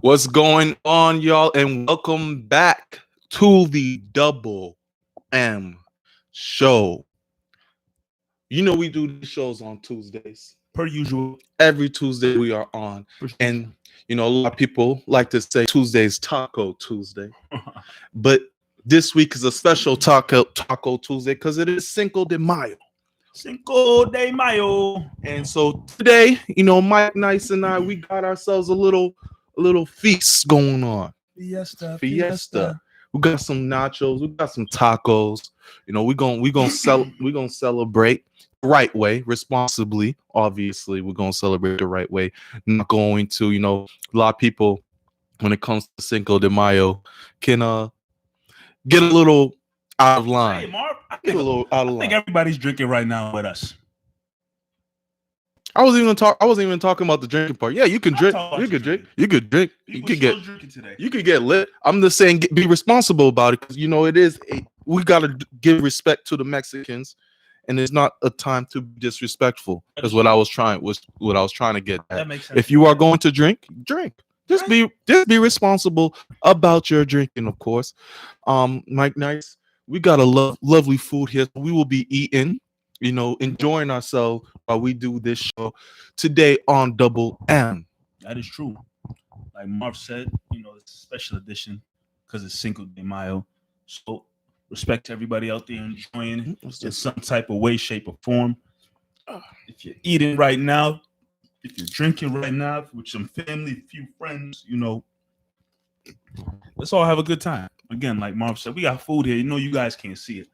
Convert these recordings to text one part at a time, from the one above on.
What's going on, y'all? And welcome back to the Double M Show. You know, we do these shows on Tuesdays. Per usual. Every Tuesday we are on. And, you know, a lot of people like to say Tuesday's Taco Tuesday. But this week is a special Taco Tuesday because it is Cinco de Mayo. Cinco de Mayo. And so today, you know, Mike Nice and I, we got ourselves a little feast going on. Fiesta. We got some nachos, we got some tacos. You know, we're gonna celebrate the right way, responsibly. Obviously, we're gonna celebrate the right way. Not going to, you know, a lot of people when it comes to Cinco de Mayo can get a little out of line. Hey, Marv, I think everybody's drinking right now with us. I wasn't even talking about the drinking part. Yeah, you can drink. You could drink. You could drink. You could get drinking today. You could get lit. I'm just saying, be responsible about it because you know we gotta give respect to the Mexicans, and it's not a time to be disrespectful. That's what I was trying to get at. That makes sense. If you are going to drink. Just be responsible about your drinking, of course. Mike Nice, we got a lovely food here. We will be eating. You know, enjoying ourselves while we do this show today on Double M. That is true. Like Marv said, you know, it's a special edition because it's Cinco de Mayo. So respect to everybody out there enjoying it in some type of way, shape, or form. If you're eating right now, if you're drinking right now with some family, few friends, you know, let's all have a good time. Again, like Marv said, we got food here. You know, you guys can't see it.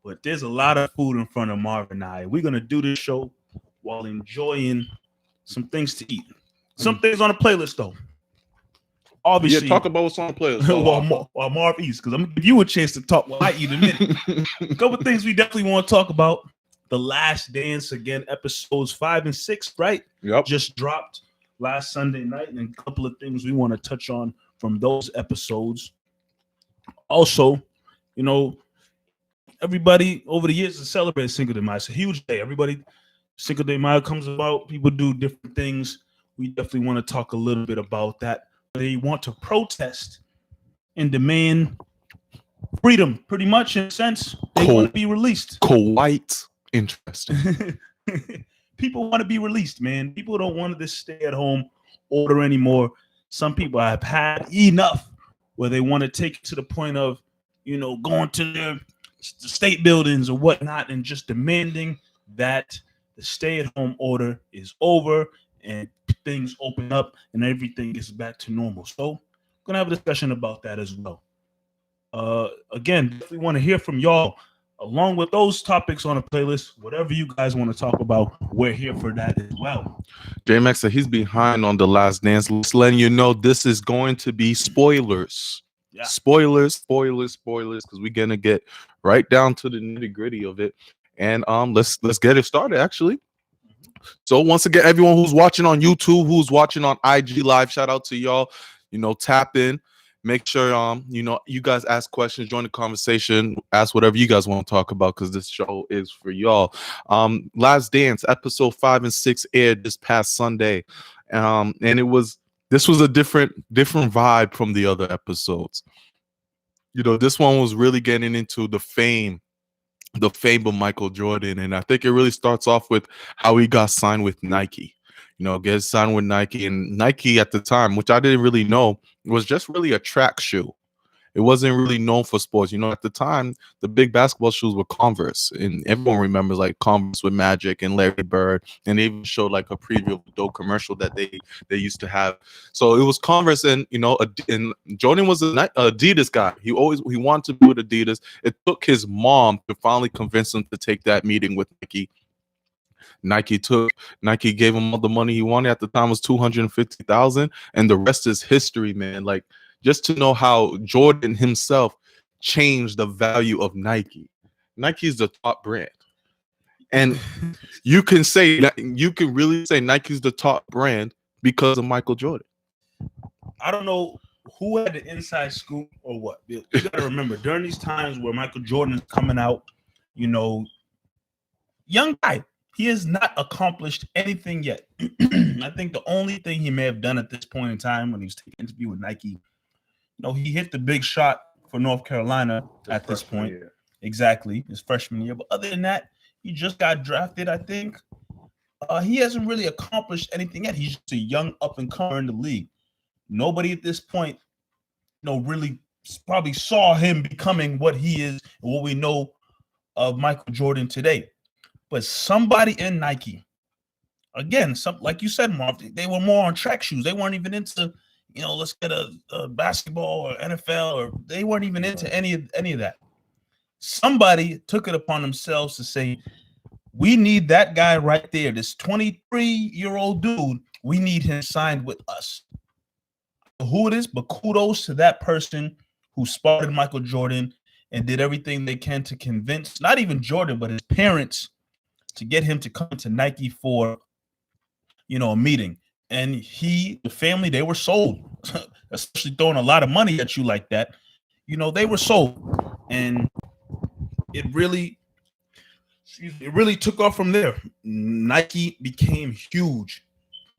But there's a lot of food in front of Marv and I. We're going to do this show while enjoying some things to eat. Some things on the playlist, though. Obviously. Yeah, talk about what's on the playlist. while Marv eats, because I'm going to give you a chance to talk while I eat in a minute. A couple things we definitely want to talk about. The Last Dance, again, episodes 5 and 6, right? Yep. Just dropped last Sunday night. And a couple of things we want to touch on from those episodes. Also, you know, everybody over the years has celebrated Cinco de Mayo. It's a huge day. Everybody, Cinco de Mayo comes about. People do different things. We definitely want to talk a little bit about that. They want to protest and demand freedom, pretty much, in a sense. They want to be released. Quite interesting. People want to be released, man. People don't want this stay-at-home order anymore. Some people have had enough where they want to take it to the point of, you know, going to their state buildings or whatnot and just demanding that the stay-at-home order is over and things open up and everything gets back to normal. So I'm gonna have a discussion about that as well. Again, if we want to hear from y'all along with those topics on the playlist, whatever you guys want to talk about, we're here for that as well. J-Max said he's behind on The Last Dance. Just letting you know this is going to be spoilers. Yeah. Spoilers, because we're gonna get right down to the nitty-gritty of it. And let's get it started, actually. So once again, everyone who's watching on YouTube, who's watching on IG Live, shout out to y'all. You know, tap in. Make sure you know, you guys ask questions, join the conversation, ask whatever you guys want to talk about because this show is for y'all. Last Dance, episode 5 and 6 aired this past Sunday. And this was a different vibe from the other episodes. You know, this one was really getting into the fame of Michael Jordan. And I think it really starts off with how he got signed with Nike. You know, gets signed with Nike. And Nike at the time, which I didn't really know, was just really a track shoe. It wasn't really known for sports. You know, at the time, the big basketball shoes were Converse. And everyone remembers like Converse with Magic and Larry Bird. And they even showed like a preview of the dope commercial that they used to have. So it was Converse, and you know, and Jordan was an Adidas guy. He wanted to be with Adidas. It took his mom to finally convince him to take that meeting with Nike. Nike gave him all the money he wanted. At the time was $250,000, and the rest is history, man. Like, just to know how Jordan himself changed the value of Nike. Nike is the top brand, and you can really say Nike's the top brand because of Michael Jordan. I don't know who had the inside scoop or what. You gotta remember, during these times where Michael Jordan is coming out, you know, young guy. he has not accomplished anything yet. I think the only thing he may have done at this point in time when he was taking an interview with Nike, he hit the big shot for North Carolina at this point. Year. Exactly, his freshman year. But other than that, he just got drafted, I think. He hasn't really accomplished anything yet. He's just a young up-and-comer in the league. Nobody at this point, really probably saw him becoming what he is and what we know of Michael Jordan today. But somebody in Nike, again, like you said, Marv, they were more on track shoes. They weren't even into, let's get a basketball or NFL, or they weren't even into any of that. Somebody took it upon themselves to say, we need that guy right there, this 23-year-old dude. We need him signed with us. Who it is, but kudos to that person who spotted Michael Jordan and did everything they can to convince not even Jordan, but his parents to get him to come to Nike for, a meeting. And the family, they were sold, especially throwing a lot of money at you like that. They were sold. And it really took off from there. Nike became huge.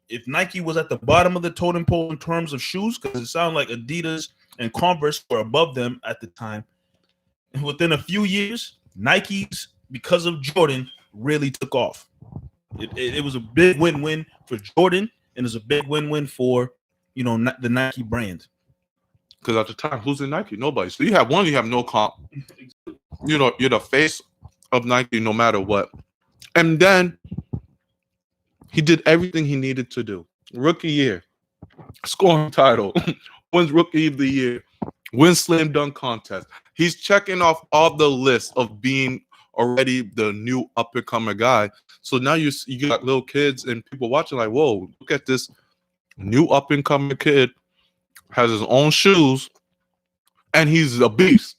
If Nike was at the bottom of the totem pole in terms of shoes, because it sounded like Adidas and Converse were above them at the time, and within a few years, Nike's, because of Jordan, really took off. It was a big win-win for Jordan, and it was a big win-win for, the Nike brand. Because at the time, who's in Nike? Nobody. So you have no comp. You're the face of Nike no matter what. And then he did everything he needed to do. Rookie year, scoring title, wins Rookie of the Year, wins slam dunk contest. He's checking off all the lists of being already the new up-and-comer guy. So now you got little kids and people watching like, whoa, look at this new up-and-comer kid, has his own shoes, and he's a beast.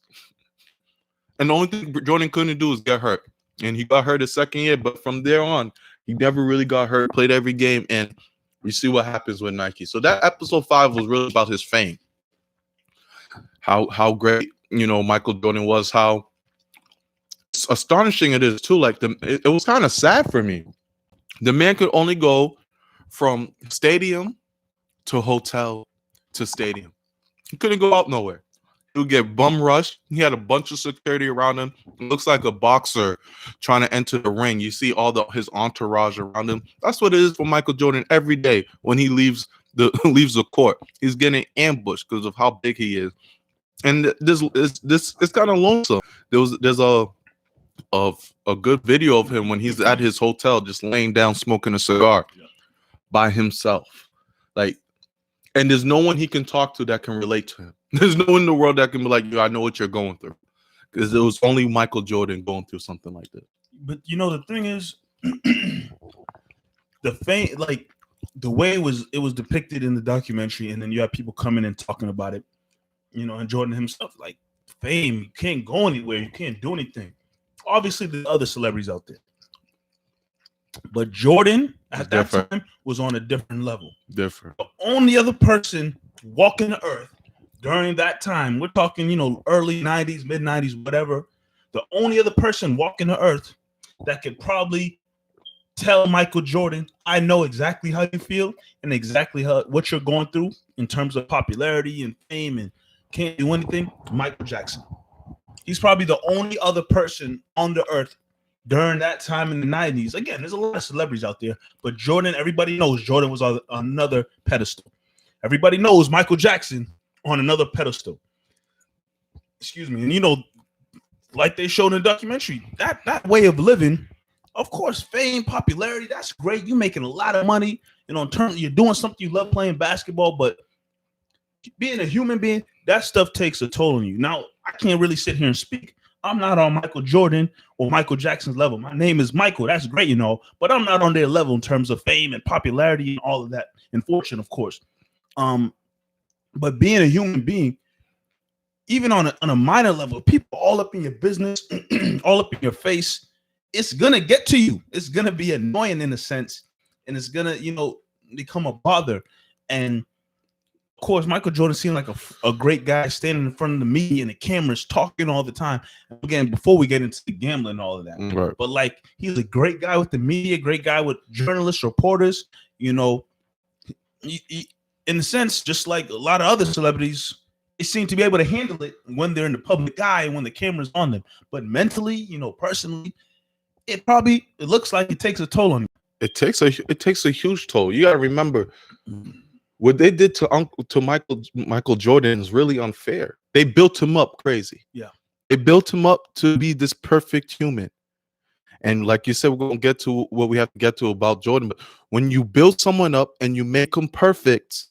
And the only thing Jordan couldn't do is get hurt. And he got hurt his second year, but from there on, he never really got hurt, played every game, and you see what happens with Nike. So that episode 5 was really about his fame. How great, Michael Jordan was, how astonishing it is too. Like it was kind of sad for me. The man could only go from stadium to hotel to stadium. He couldn't go out nowhere. He would get bum rushed. He had a bunch of security around him. It looks like a boxer trying to enter the ring. You see all his entourage around him. That's what it is for Michael Jordan every day when he leaves the court. He's getting ambushed because of how big he is. And this it's kind of lonesome. There's a good video of him when he's at his hotel just laying down smoking a cigar by himself. And there's no one he can talk to that can relate to him. There's no one in the world that can be like, I know what you're going through. Because it was only Michael Jordan going through something like this. But the thing is, the fame, like the way it was depicted in the documentary, and then you have people coming and talking about it, and Jordan himself, like, fame, you can't go anywhere, you can't do anything. Obviously, there's other celebrities out there. But Jordan at that time was on a different level. Different. The only other person walking the earth during that time, we're talking, early 90s, mid 90s, whatever. The only other person walking the earth that could probably tell Michael Jordan, I know exactly how you feel and exactly what you're going through in terms of popularity and fame and can't do anything, Michael Jackson. He's probably the only other person on the earth during that time in the 90s. Again, there's a lot of celebrities out there, but Jordan, everybody knows Jordan was on another pedestal. Everybody knows Michael Jackson on another pedestal. Excuse me. And like they showed in the documentary, that way of living, of course, fame, popularity, that's great. You're making a lot of money, in terms you're doing something you love, playing basketball, but being a human being, that stuff takes a toll on you. Now, I can't really sit here and speak. I'm not on Michael Jordan or Michael Jackson's level. My name is Michael. That's great, but I'm not on their level in terms of fame and popularity and all of that, and fortune, of course. But being a human being, even on a minor level, people all up in your business, all up in your face, it's gonna get to you. It's gonna be annoying in a sense, and it's gonna, become a bother. And of course, Michael Jordan seemed like a great guy standing in front of the media and the cameras talking all the time. Again, before we get into the gambling and all of that, Right. but like he's a great guy with the media, great guy with journalists, reporters. You know, in a sense, just like a lot of other celebrities, they seem to be able to handle it when they're in the public eye and when the camera's on them. But mentally, you know, personally, it looks like it takes a toll on you. It takes a huge toll. You gotta remember what they did to Michael Jordan is really unfair. They built him up crazy. Yeah. They built him up to be this perfect human. And like you said, we're gonna get to what we have to get to about Jordan. But when you build someone up and you make them perfect,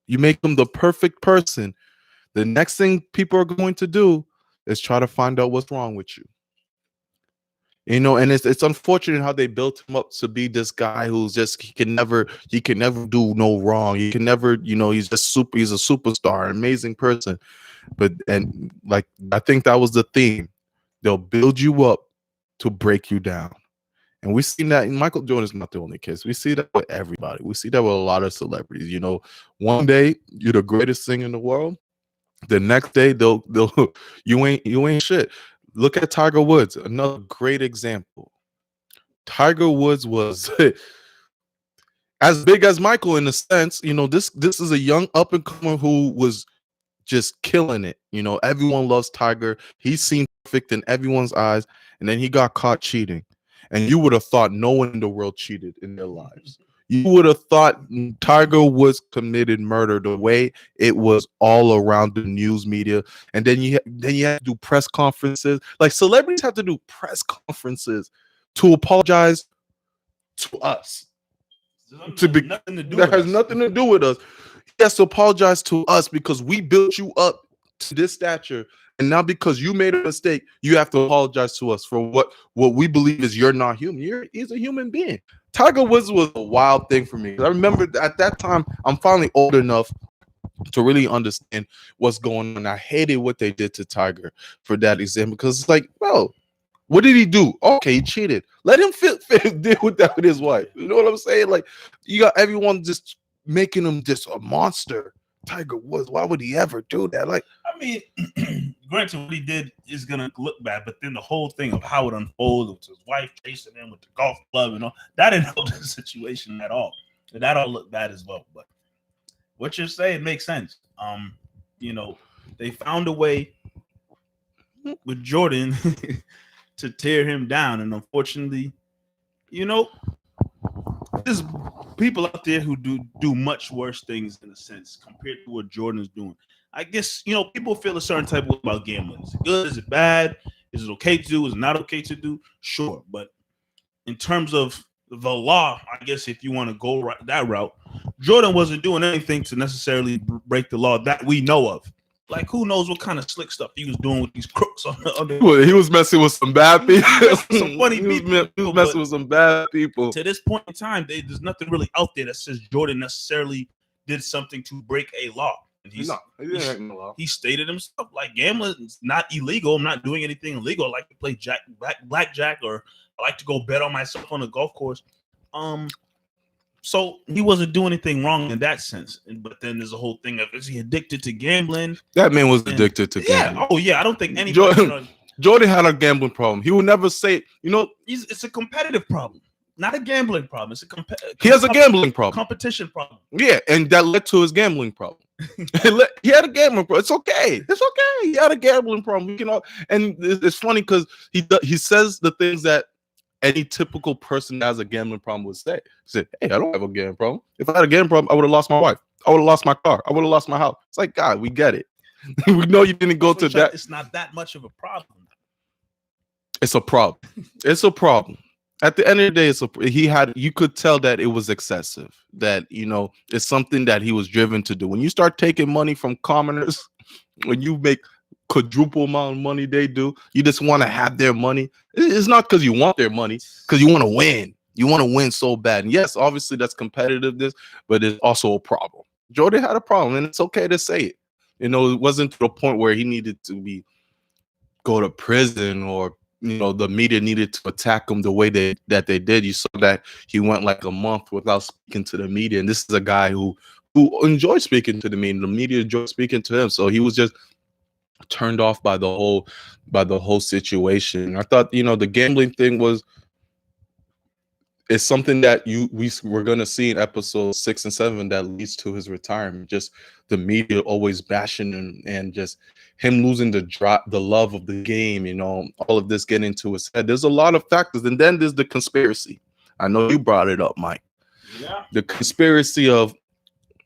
you make them the perfect person, the next thing people are going to do is try to find out what's wrong with you. You know, and it's unfortunate how they built him up to be this guy who's just he can never do no wrong. He can never, you know, he's a superstar, amazing person. But and like I think that was the theme. They'll build you up to break you down. And we've seen that, and Michael Jordan is not the only case. We see that with everybody. We see that with a lot of celebrities. You know, one day you're the greatest thing in the world. The next day they'll you ain't shit. Look at Tiger Woods, another great example. Tiger Woods was as big as Michael in a sense. You know, this is a young up and comer who was just killing it. You know, everyone loves Tiger. He seemed perfect in everyone's eyes, and then he got caught cheating. And you would have thought no one in the world cheated in their lives. You would have thought Tiger Woods committed murder the way it was all around the news media. And then you have to do press conferences. Like celebrities have to do press conferences to apologize to us. That has nothing to do with us. He has to apologize to us because we built you up to this stature. And now because you made a mistake, you have to apologize to us for what we believe is you're not human. He's a human being. Tiger Woods was a wild thing for me. I remember at that time, I'm finally old enough to really understand what's going on. I hated what they did to Tiger for that example because it's like, bro, what did he do? Okay, he cheated. Let him deal with that with his wife. You know what I'm saying? Like, you got everyone just making him just a monster. Tiger Woods, why would he ever do that? Like, I mean, granted, what he did is gonna look bad, but then the whole thing of how it unfolded with his wife chasing him with the golf club and all that didn't help the situation at all. And that all looked bad as well. But what you're saying makes sense. You know, they found a way with Jordan to tear him down, and unfortunately, you know, there's people out there who do much worse things in a sense compared to what Jordan is doing. I guess, you know, people feel a certain type of way about gambling. Is it good? Is it bad? Is it okay to do? Is it not okay to do? Sure. But in terms of the law, I guess if you want to go that route, Jordan wasn't doing anything to necessarily break the law that we know of. Like, who knows what kind of slick stuff he was doing with these crooks on the well, he was messing with some bad people. Some funny people. He was messing with some bad people. To this point in time, there's nothing really out there that says Jordan necessarily did something to break a law. And he stated himself, like, gambling is not illegal. I'm not doing anything illegal. I like to play blackjack, or I like to go bet on myself on a golf course. So he wasn't doing anything wrong in that sense. But then there's a whole thing of, is he addicted to gambling? That man was addicted to gambling. Yeah. Oh, yeah. I don't think anybody. Jordan had a gambling problem. He would never say, you know, it's a competitive problem, not a gambling problem. It's he has a gambling problem, competition problem. Yeah, and that led to his gambling problem. He had a gambling problem. It's okay. He had a gambling problem. We can all, and it's funny because he says the things that any typical person that has a gambling problem would say. He said, hey, I don't have a gambling problem. If I had a gambling problem, I would have lost my wife. I would have lost my car. I would have lost my house. It's like, God, we get it. We know you didn't go to that. It's not that much of a problem. It's a problem. It's a problem. At the end of the day, you could tell that it was excessive. That, you know, it's something that he was driven to do. When you start taking money from commoners, when you make quadruple amount of money they do, you just want to have their money. It's not because you want their money, because you want to win. You want to win so bad. And yes, obviously that's competitiveness, but it's also a problem. Jordan had a problem, and it's okay to say it. You know, it wasn't to the point where he needed to go to prison, or, you know, the media needed to attack him the way that they did. You saw that he went like a month without speaking to the media. And this is a guy who who enjoyed speaking to the media. The media enjoyed speaking to him. So he was just turned off by the whole situation. I thought, the gambling thing is something that we're gonna see in episodes 6 and 7 that leads to his retirement. Just the media always bashing him and just him losing the love of the game, all of this getting into his head. There's a lot of factors, and then there's the conspiracy. I know you brought it up, Mike. Yeah. The conspiracy of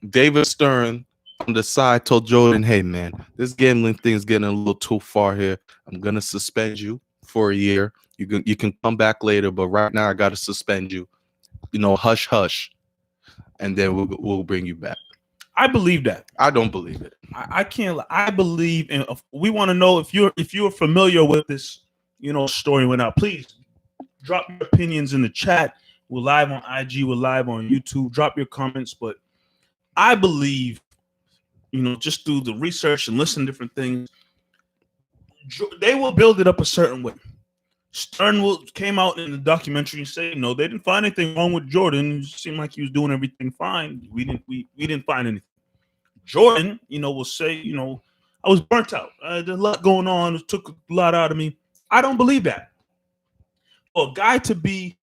David Stern on the side told Jordan, "Hey man, this gambling thing is getting a little too far here. I'm gonna suspend you for a year. You can come back later, but right now I gotta suspend you. Hush, hush, and then we'll bring you back." I believe that. I don't believe it. I can't. I believe, and we want to know if you're familiar with this, story. Went out. Please drop your opinions in the chat. We're live on IG. We're live on YouTube. Drop your comments. But I believe, just through the research and listen to different things, they will build it up a certain way. Stern came out in the documentary and said, they didn't find anything wrong with Jordan. It seemed like he was doing everything fine. We didn't find anything. Jordan, will say, I was burnt out. There's a lot going on. It took a lot out of me. I don't believe that. For a guy to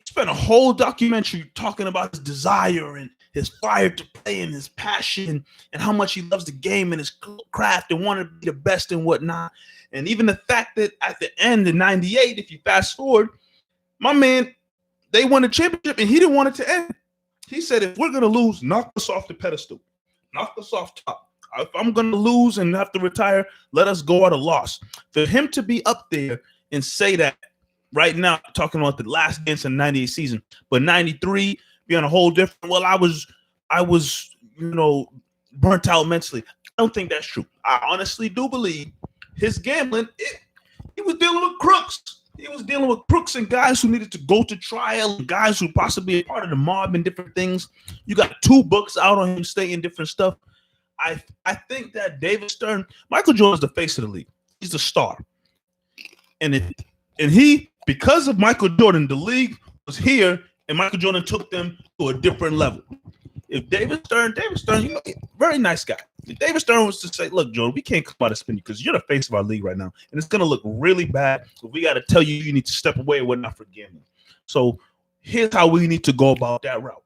spend a whole documentary talking about his desire and his fire to play and his passion and how much he loves the game and his craft and wanted to be the best and whatnot. And even the fact that at the end in 98, if you fast forward, my man, they won the championship and he didn't want it to end. He said, if we're going to lose, knock us off the pedestal. Knock us off top. If I'm going to lose and have to retire, let us go at a loss. For him to be up there and say that right now, talking about the last dance in 98 season, but 93 being a whole different, well, I was, burnt out mentally. I don't think that's true. I honestly do believe his gambling, he was dealing with crooks. He was dealing with crooks and guys who needed to go to trial, and guys who possibly a part of the mob and different things. You got 2 books out on him saying different stuff. I think that David Stern, Michael Jordan's the face of the league. He's the star. And he, because of Michael Jordan, the league was here, and Michael Jordan took them to a different level. If David Stern, very nice guy. If David Stern was to say, look, Jordan, we can't come out and spin you because you're the face of our league right now, and it's going to look really bad. So we got to tell you need to step away and we're not forgiving. So here's how we need to go about that route.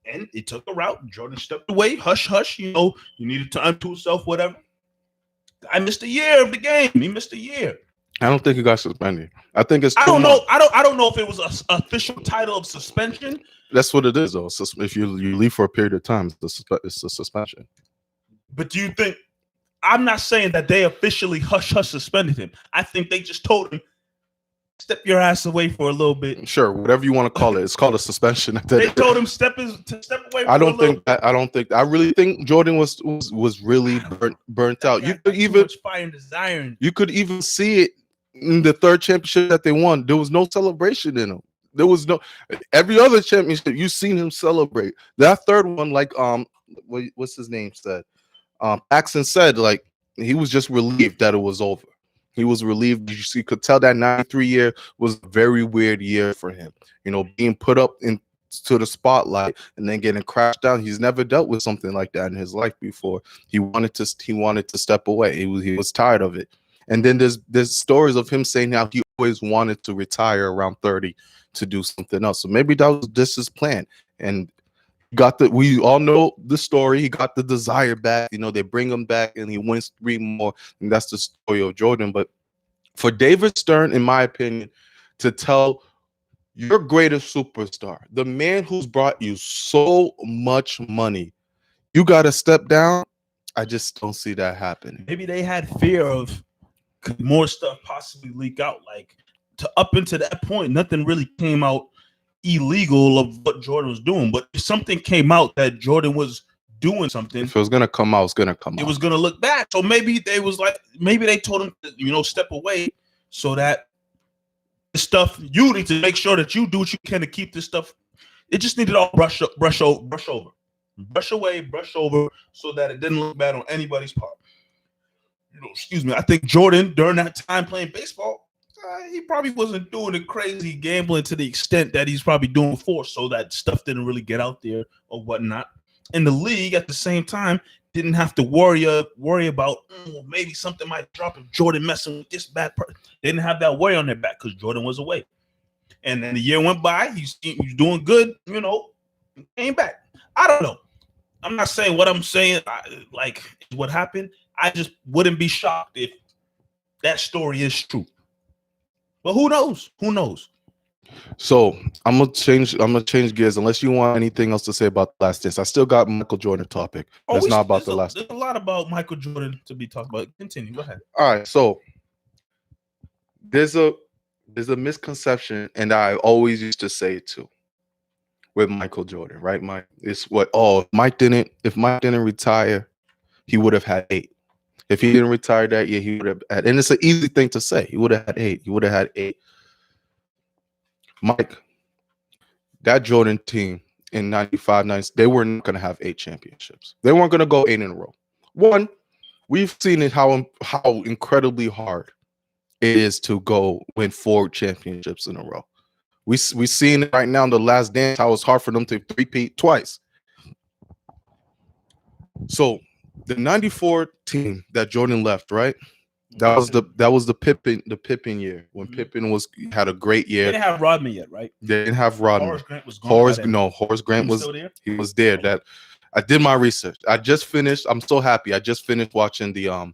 And it took a route. Jordan stepped away. Hush, hush. You needed time to himself, whatever. I missed a year of the game. He missed a year. I don't think he got suspended. I think it's. I don't know. I don't know if it was an official title of suspension. That's what it is, though. So if you leave for a period of time, it's a suspension. But do you think? I'm not saying that they officially hush suspended him. I think they just told him, step your ass away for a little bit. Sure, whatever you want to call it. It's called a suspension. They told him step away. I really think Jordan was really burnt out. You could even fire and desire. You could even see it in the 3rd championship that they won. There was no celebration in them. There was no every other championship you've seen him celebrate. That 3rd one, like what's his name said? Paxson said, like, he was just relieved that it was over. He was relieved. You could tell that 93 year was a very weird year for him. Being put up into the spotlight and then getting crashed down. He's never dealt with something like that in his life before. He wanted to step away. He was tired of it. And then there's stories of him saying how he always wanted to retire around 30 to do something else. So maybe that was just his plan. And we all know the story. He got the desire back. They bring him back and he wins 3 more. And that's the story of Jordan. But for David Stern, in my opinion, to tell your greatest superstar, the man who's brought you so much money, you got to step down. I just don't see that happening. Maybe they had fear of more stuff possibly leak out. Like, to up into that point, nothing really came out illegal of what Jordan was doing, but if something came out that Jordan was doing something, if it was gonna come out, it was gonna look bad. So maybe they told him to, step away so that the stuff, you need to make sure that you do what you can to keep this stuff. It just needed all brush over, so that it didn't look bad on anybody's part. Excuse me. I think Jordan, during that time playing baseball, he probably wasn't doing the crazy gambling to the extent that he's probably doing before, so that stuff didn't really get out there or whatnot. in the league at the same time didn't have to worry about maybe something might drop if Jordan messing with this bad person. They didn't have that worry on their back because Jordan was away. And then the year went by, he's doing good, came back. I don't know. I'm not saying what I'm saying, like what happened. I just wouldn't be shocked if that story is true. But who knows? Who knows? So I'm gonna change gears. Unless you want anything else to say about the last dance, I still got Michael Jordan topic. That's not about the last. There's a lot about Michael Jordan to be talked about. Continue. Go ahead. All right. So there's a misconception, and I always used to say it too, with Michael Jordan, right? If Mike didn't retire, he would have had 8. If he didn't retire that year, he would have had, and it's an easy thing to say. He would have had 8. He would have had 8. Mike, that Jordan team in 95, 90, they were not going to have 8 championships. They weren't going to go 8 in a row. One, we've seen it how incredibly hard it is to go win 4 championships in a row. We've seen it right now in the last dance how it's hard for them to repeat twice. So the 94 team that Jordan left, right? That was the Pippen year when Pippen had a great year. They didn't have Rodman yet, right? They didn't have Rodman. Horace Grant was gone. Horace Grant was still there? He was there. That I did my research. I just finished. I'm so happy. I just finished watching the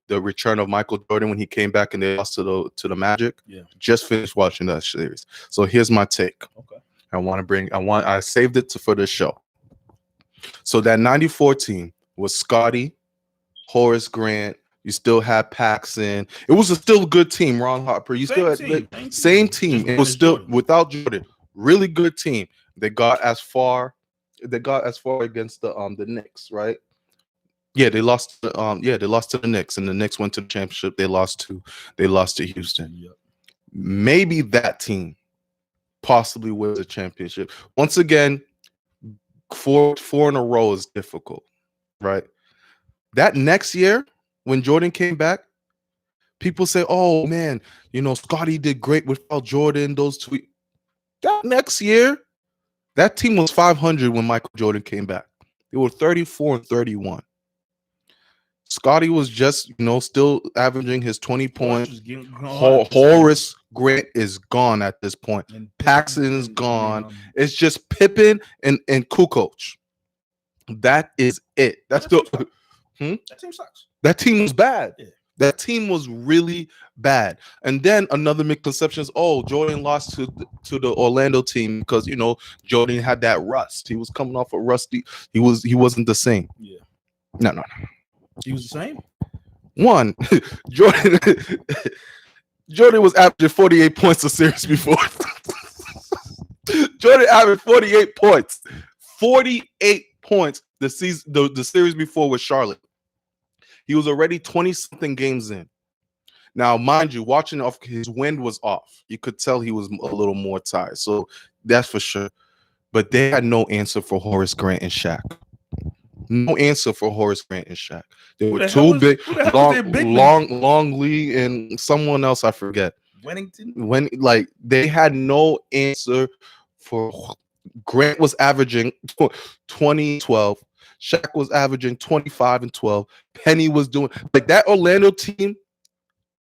return of Michael Jordan when he came back and they lost to the Magic. Yeah. Just finished watching that series. So here's my take. Okay. I saved it for this show. So that 94 team was Scotty, Horace Grant. You still had Paxson. It was still a good team. Ron Harper. You still had same team. It was still Jordan. Without Jordan. Really good team. They got as far against the Knicks, right? Yeah, they lost. They lost to the Knicks, and the Knicks went to the championship. They lost to Houston. Yep. Maybe that team possibly wins a championship. Once again, four in a row is difficult, right? That next year, when Jordan came back, people say, "Oh man, Scotty did great without Jordan." Those two. That next year, that team was 500 when Michael Jordan came back. They were 34 and 31. Scotty was just, still averaging his 20 points. Horace Grant is gone at this point. Paxson is gone. It's just Pippen and Kukoc. That is it. That team sucks. That team was bad. Yeah. That team was really bad. And then another misconception is, Jordan lost to the Orlando team because, Jordan had that rust. He was coming off a rusty. He wasn't the same. Yeah. No. He was the same? One, Jordan was averaging 48 points a series before. Jordan averaged 48 points. 48 points the series before with Charlotte. He was already 20-something games in. Now, mind you, watching off, his wind was off. You could tell he was a little more tired. So that's for sure. But they had no answer for Horace Grant and Shaq. No answer for Horace Grant and Shaq. They were too big. Long Lee and someone else I forget. Wennington? They had no answer for Grant was averaging 20-12. Shaq was averaging 25 and 12. Penny was doing that Orlando team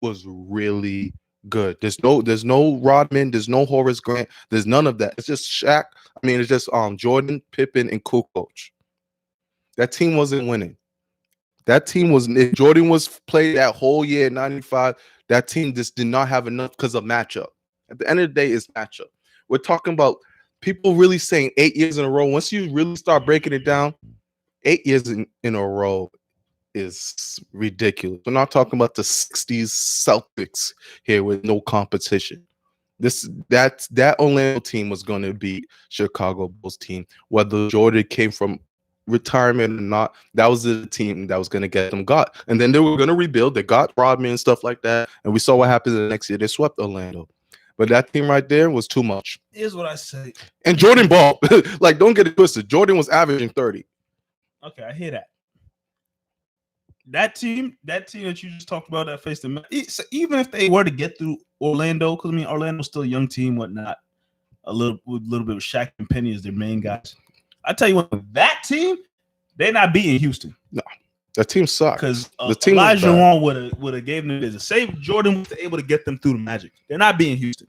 was really good. There's no Rodman, there's no Horace Grant, there's none of that. It's just Shaq. It's just Jordan, Pippen, and Kukoc. That team wasn't winning. That team was, if Jordan was played that whole year in 95, that team just did not have enough because of matchup. At the end of the day, it's matchup. We're talking about people really saying 8 years in a row. Once you really start breaking it down, 8 years in a row is ridiculous. We're not talking about the 60s Celtics here with no competition. That Orlando team was going to beat Chicago Bulls team, whether Jordan came from retirement or not. That was the team that was going to get them got. And then they were going to rebuild. They got Rodman and stuff like that. And we saw what happened the next year. They swept Orlando. But that team right there was too much. Here's what I say. And Jordan ball. Don't get it twisted. Jordan was averaging 30. Okay, I hear that. That team that you just talked about that faced them, even if they were to get through Orlando, because Orlando's still a young team, whatnot, a little bit of Shaq and Penny as their main guys. I tell you what, that team, they're not beating Houston. No, that team sucks. Because the team Elijah Wan would have gave them business. Say Jordan was able to get them through the Magic. They're not beating Houston.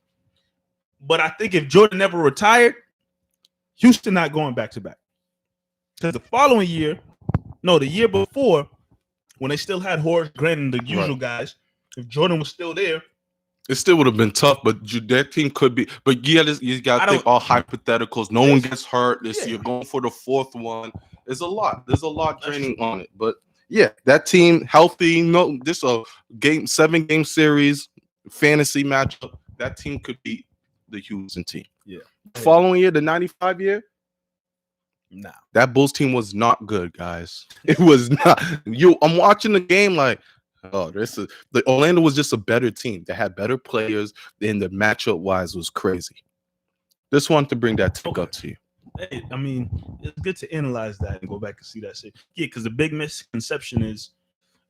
But I think if Jordan never retired, Houston not going back to back. Because the following year, no, the year before, when they still had Horace Grant and the usual guys, if Jordan was still there, it still would have been tough. But that team could be. But you got to think all hypotheticals. No one gets hurt. You're going for the fourth one. There's a lot. There's a lot draining on it. But yeah, that team healthy. No, this a 7-game series fantasy matchup. That team could beat the Houston team. Yeah. Following year, the 95 year. No, that Bulls team was not good, guys. It was not. I'm watching the game like, the Orlando was just a better team. They had better players, and the matchup wise was crazy. Just wanted to bring that up to you. Hey, I mean, it's good to analyze that and go back and see that shit. Yeah, because the big misconception is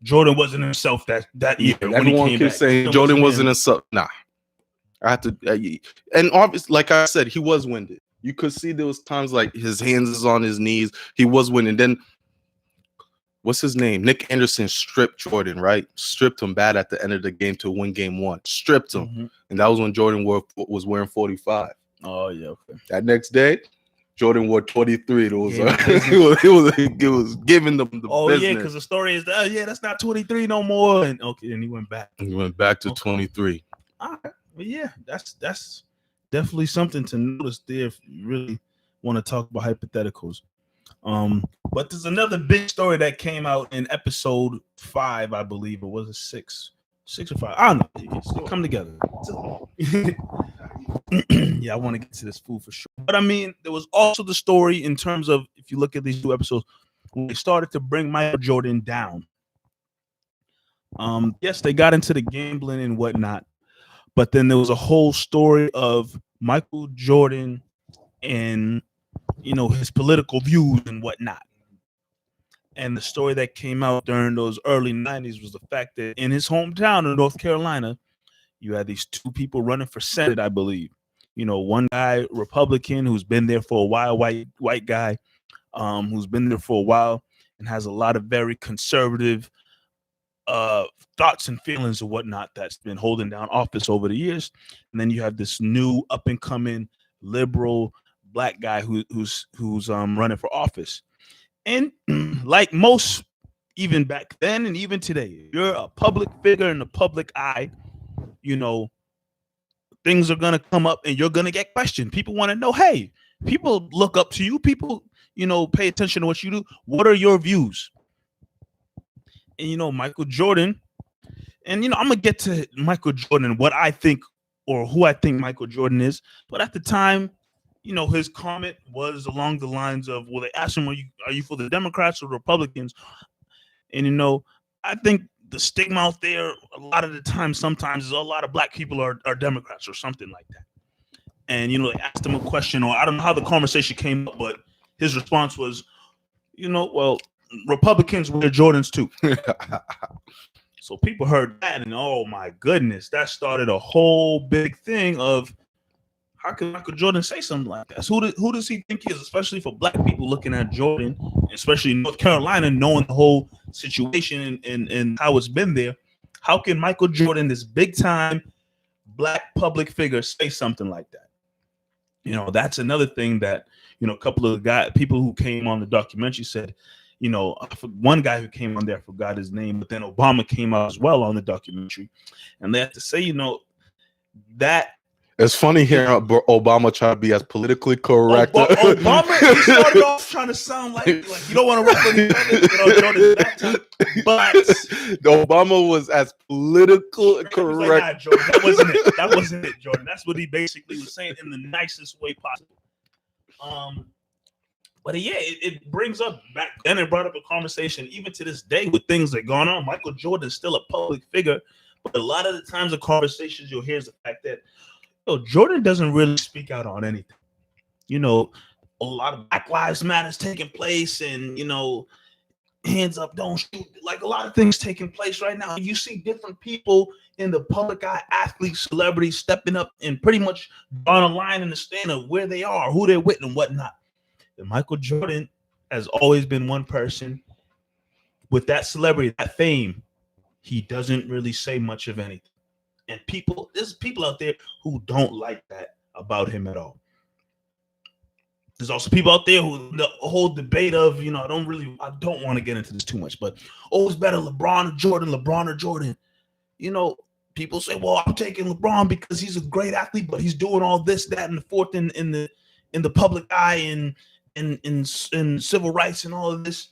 Jordan wasn't himself that year. Everyone keeps saying Jordan wasn't himself. Nah, I have to. And obviously, like I said, he was winded. You could see there was times like his hands is on his knees. He was winning. Then, what's his name? Nick Anderson stripped Jordan, right? Stripped him bad at the end of the game to win game 1. Stripped him. And that was when Jordan was wearing 45. Oh, yeah. Okay. That next day, Jordan wore 23. It was giving them the business. Oh, yeah, because the story is that, that's not 23 no more. And he went back. He went back to 23. All right. But yeah, that's definitely something to notice there if you really want to talk about hypotheticals. But there's another big story that came out in episode 5, I believe. Or was it 6? 6 or 5? I don't know. It's come together. Yeah, I want to get to this food for sure. But I mean, there was also the story in terms of, if you look at these 2 episodes, when they started to bring Michael Jordan down. Yes, they got into the gambling and whatnot. But then there was a whole story of Michael Jordan and, his political views and whatnot. And the story that came out during those early 90s was the fact that in his hometown in North Carolina, you had these 2 people running for Senate, I believe. One guy, Republican, who's been there for a while, white guy, who's been there for a while and has a lot of very conservative thoughts and feelings and whatnot that's been holding down office over the years. And then you have this new up and coming liberal black guy who's running for office. And like most, even back then and even today, you're a public figure in the public eye, things are going to come up and you're going to get questioned. People want to know, hey, people look up to you. People, pay attention to what you do. What are your views? And, Michael Jordan, and, I'm going to get to Michael Jordan, what I think or who I think Michael Jordan is. But at the time, his comment was along the lines of, well, they asked him, are you for the Democrats or Republicans? And, I think the stigma out there a lot of the time, sometimes is a lot of black people are Democrats or something like that. And, they asked him a question, or I don't know how the conversation came up, but his response was, well, Republicans wear Jordans too. So people heard that and oh my goodness, that started a whole big thing of how can Michael Jordan say something like that? So who does he think he is, especially for black people looking at Jordan, especially in North Carolina, knowing the whole situation and how it's been there? How can Michael Jordan, this big time black public figure, say something like that? That's another thing that, a couple of people who came on the documentary said, one guy who came on there, I forgot his name, but then Obama came out as well on the documentary. And they have to say, that it's funny hearing Obama try to be as politically correct. Obama, he started off trying to sound like you don't want to rap any other, but Obama was as political correct. Like, nah, Jordan, that wasn't it. That wasn't it, Jordan. That's what he basically was saying in the nicest way possible. But yeah, it brings up back then. It brought up a conversation even to this day with things that are going on. Michael Jordan is still a public figure, but a lot of the times the conversations you'll hear is the fact that Jordan doesn't really speak out on anything. A lot of Black Lives Matters taking place, and hands up, don't shoot. Like a lot of things taking place right now. You see different people in the public eye, athletes, celebrities stepping up and pretty much drawing a line in the stand of where they are, who they're with, and whatnot. that Michael Jordan has always been one person with that celebrity, that fame. He doesn't really say much of anything. And there's people out there who don't like that about him at all. There's also people out there who the whole debate of, I don't want to get into this too much, but it's better LeBron or Jordan. People say, well, I'm taking LeBron because he's a great athlete, but he's doing all this, that, and the fourth in the public eye and in civil rights and all of this.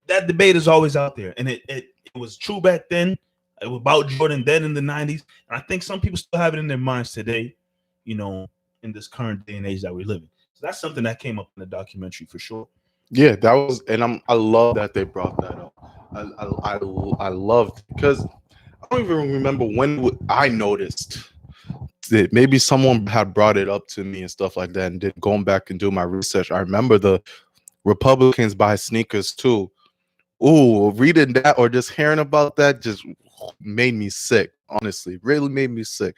That debate is always out there, and it was true back then. It was about Jordan then in the 90s, and I think some people still have it in their minds today, in this current day and age that we live in. So that's something that came up in the documentary for sure. Yeah, that was, and I love that they brought that up. I loved, because I don't even remember when I noticed that maybe someone had brought it up to me and stuff like that, and then going back and doing my research, I remember the Republicans buy sneakers too. Ooh, reading that or just hearing about that just made me sick. Honestly, really made me sick.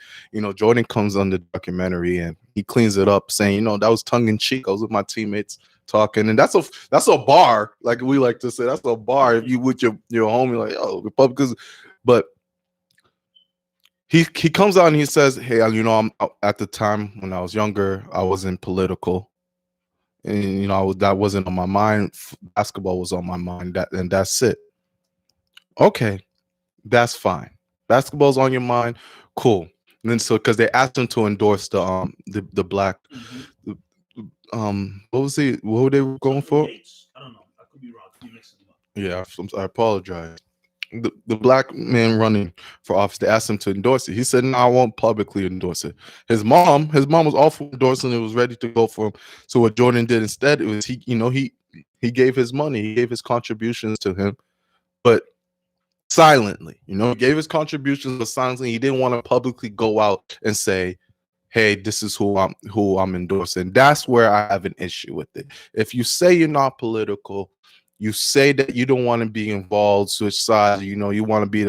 Jordan comes on the documentary and he cleans it up, saying, that was tongue in cheek. I was with my teammates talking, and that's a bar, like we like to say. That's a bar if you with your homie, like, oh, Republicans. But he comes out and he says, hey, I'm at the time when I was younger, I wasn't political, and that wasn't on my mind. Basketball was on my mind. And that's it. Okay, that's fine. Basketball's on your mind, cool. And then because they asked him to endorse the black, what were they going for? I don't know. I could be wrong. Could be mixing them up. Yeah, I apologize. The black man running for office, they asked him to endorse it. He said, no, I won't publicly endorse it. His mom was all for endorsing it, was ready to go for him. So what Jordan did instead, it was he gave his money, he gave his contributions to him, but silently. He gave his contributions, but silently. He didn't want to publicly go out and say, hey, this is who I'm endorsing. That's where I have an issue with it. If you say you're not political, you say that you don't want to be involved, switch sides, you want to be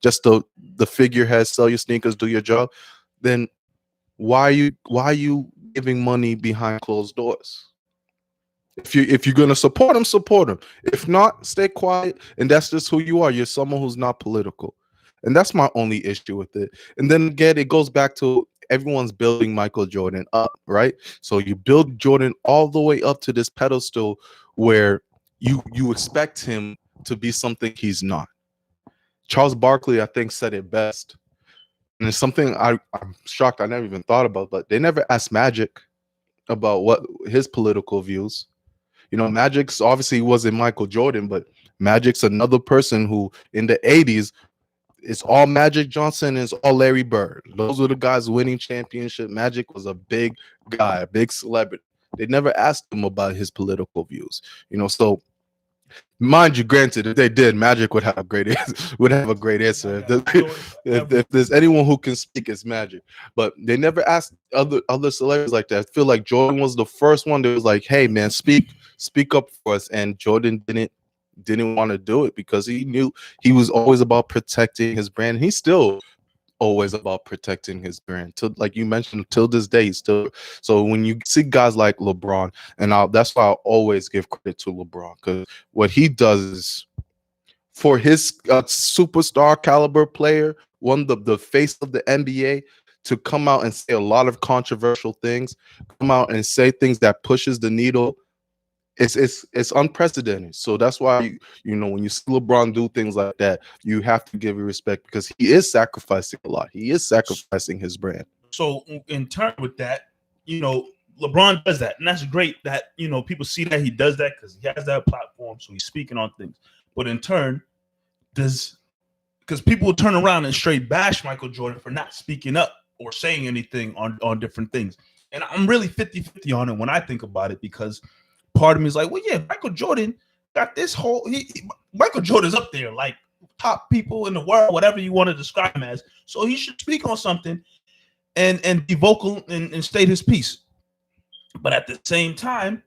just the figurehead, sell your sneakers, do your job, then why are you giving money behind closed doors? If you're gonna support him. If not, stay quiet. And that's just who you are. You're someone who's not political. And that's my only issue with it. And then again, it goes back to everyone's building Michael Jordan up, right? So you build Jordan all the way up to this pedestal where you expect him to be something he's not. Charles Barkley, I think, said it best. And it's something I'm shocked I never even thought about, but they never asked Magic about what his political views. Magic's obviously wasn't Michael Jordan, but Magic's another person who in the 80s, it's all Magic Johnson and it's all Larry Bird. Those were the guys winning championship. Magic was a big guy, a big celebrity. They never asked him about his political views. So mind you, granted, if they did, Magic would have a great answer. If there's anyone who can speak, it's Magic. But they never asked other celebrities like that. I feel like Jordan was the first one that was like, hey man, speak up for us. And Jordan didn't want to do it because he knew he was always about protecting his brand. He's still always about protecting his brand. Like you mentioned, till this day, he's still. So when you see guys like LeBron, and that's why I always give credit to LeBron, because what he does is, for his superstar caliber player, one of the face of the NBA, to come out and say a lot of controversial things, come out and say things that pushes the needle. It's unprecedented. So that's why when you see LeBron do things like that, you have to give him respect, because he is sacrificing a lot. He is sacrificing his brand. So in turn with that, LeBron does that, and that's great that people see that he does that because he has that platform, so he's speaking on things. But in turn, because people will turn around and straight bash Michael Jordan for not speaking up or saying anything on different things. And I'm really 50-50 on it when I think about it, because part of me is like, well, yeah, Michael Jordan got this whole Michael Jordan's up there, like top people in the world, whatever you want to describe him as. So he should speak on something and be vocal and state his piece. But at the same time,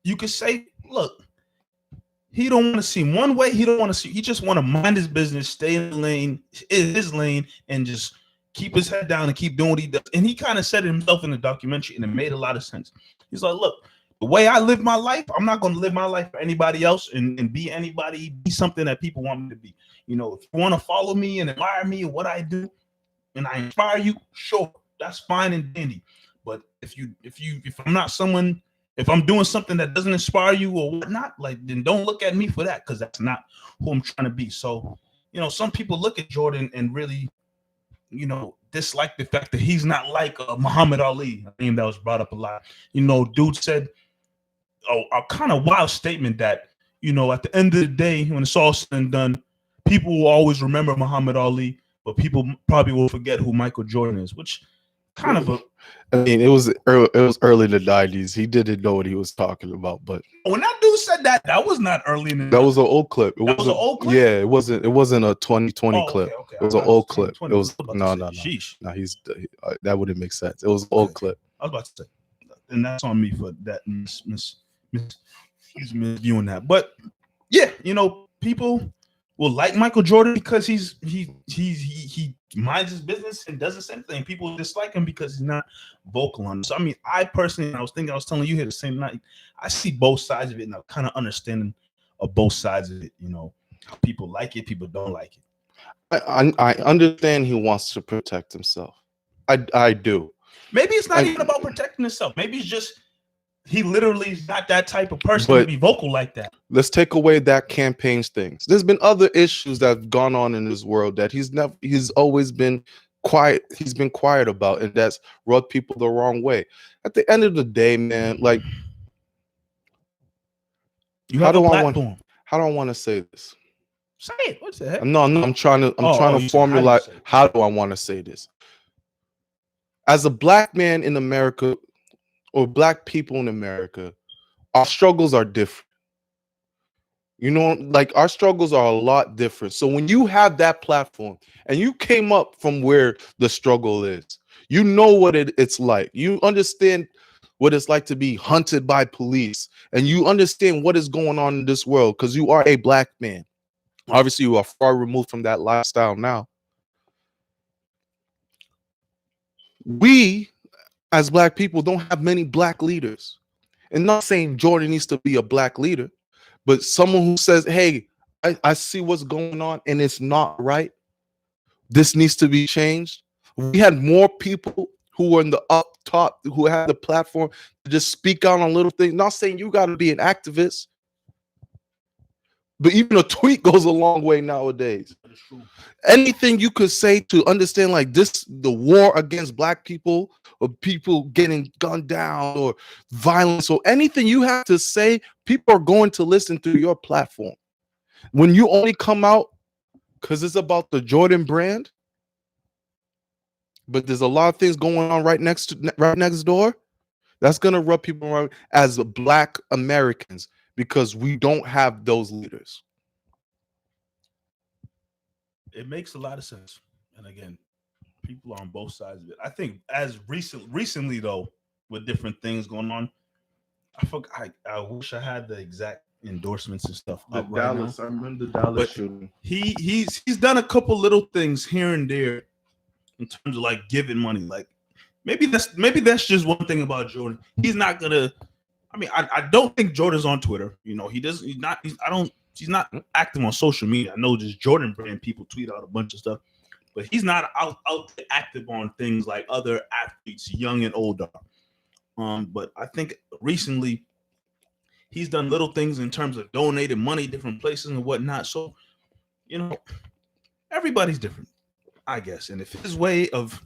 you could say, look, he don't want to seem one way. He just want to mind his business, stay in his lane, and just keep his head down and keep doing what he does. And he kind of said it himself in the documentary, and it made a lot of sense. He's like, look, the way I live my life, I'm not going to live my life for anybody else and be something that people want me to be. You know, if you want to follow me and admire me and what I do, and I inspire you, sure, that's fine and dandy. But if I'm not someone, if I'm doing something that doesn't inspire you or whatnot, like, then don't look at me for that, because that's not who I'm trying to be. So, you know, some people look at Jordan and really, you know, dislike the fact that he's not like Muhammad Ali, a name that was brought up a lot. You know, dude said a kind of wild statement that, you know, at the end of the day, when it's all said and done, people will always remember Muhammad Ali, but people probably will forget who Michael Jordan is, which kind of I mean, it was early in the 90s. He didn't know what he was talking about, but when that dude said that was not early in the that was an old clip. That was an old clip? Yeah, it wasn't a 2020 clip. Okay. It was an old clip. It was no. Sheesh. No, that wouldn't make sense. It was an old clip. I was about to say, and that's on me for that misviewing that. But yeah, you know, people will like Michael Jordan because he minds his business and does the same thing. People dislike him because he's not vocal on it. So I mean, I personally, I was telling you here the same night, I see both sides of it, and I'm kind of understanding of both sides of it. You know, people like it, people don't like it. I understand he wants to protect himself. I do. Maybe it's not even about protecting himself. Maybe it's just he literally is not that type of person to be vocal like that. Let's take away that campaigns things. There's been other issues that have gone on in this world that he's always been quiet. He's been quiet about, and that's rubbed people the wrong way. At the end of the day, man, like, how do I want to say this? Say it. What's the heck? No, I'm trying to formulate how do I want to say this. As a black man in America, or black people in America, our struggles are different. You know, like, our struggles are a lot different. So when you have that platform and you came up from where the struggle is, you know what it's like. You understand what it's like to be hunted by police, and you understand what is going on in this world because you are a black man. Obviously, you are far removed from that lifestyle now. We, as black people, don't have many black leaders. And not saying Jordan needs to be a black leader, but someone who says, hey, I see what's going on and it's not right. This needs to be changed. We had more people who were in the up top, who had the platform to just speak out on little things. Not saying you got to be an activist, but even a tweet goes a long way nowadays. Anything you could say to understand, like, this, the war against black people, or people getting gunned down, or violence, or anything you have to say, people are going to listen to your platform. When you only come out because it's about the Jordan brand, but there's a lot of things going on right next door, that's gonna rub people wrong as black Americans, because we don't have those leaders. It makes a lot of sense. And again, people are on both sides of it. I think as recently though, with different things going on, I wish I had the exact endorsements and stuff. I remember the Dallas shooting. He's done a couple little things here and there in terms of like giving money. Like maybe that's just one thing about Jordan. He's not gonna. I mean, I don't think Jordan's on Twitter. You know, he doesn't. He's not. He's not active on social media. I know just Jordan brand people tweet out a bunch of stuff, but he's not out active on things like other athletes, young and older. But I think recently he's done little things in terms of donating money different places and whatnot. So, you know, everybody's different, I guess. And if his way of